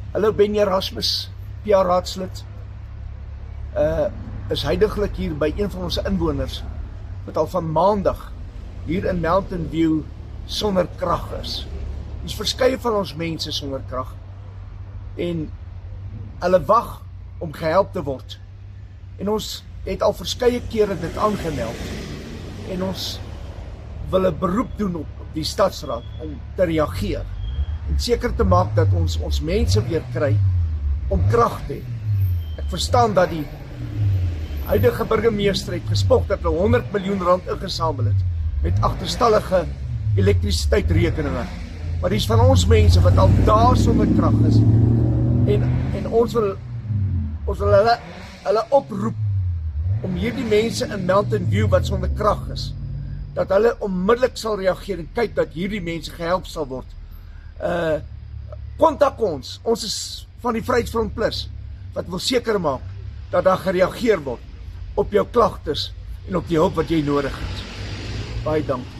Hallo Ben Erasmus, PA raadslid, is huidiglik hier by een van ons inwoners, wat al van maandag hier in Mountain View sonder krag is. Dis verskeie van ons mense sonder krag, en hulle wag om gehelp te word. En ons het al verskeie kere dit aangemeld, en ons wil 'n beroep doen op die stadsraad om te reageer, en seker te maak dat ons mense weer kry om krag te hê. Ek verstaan dat die huidige burgemeester het gespog dat hulle 100 miljoen rand ingesamel het met agterstallige elektrisiteitsrekeninge. Maar dis van ons mense wat al daar sonder krag is, en ons wil hulle oproep om hierdie mense in Mountain View wat sonder krag is, dat hulle onmiddellik sal reageer en kyk dat hierdie mense gehelp sal word. Kontak ons is van die Vryheidsfront Plus, wat wil seker maak dat daar gereageer word op jou klagtes en op die hulp wat jy nodig het. Baie dankie.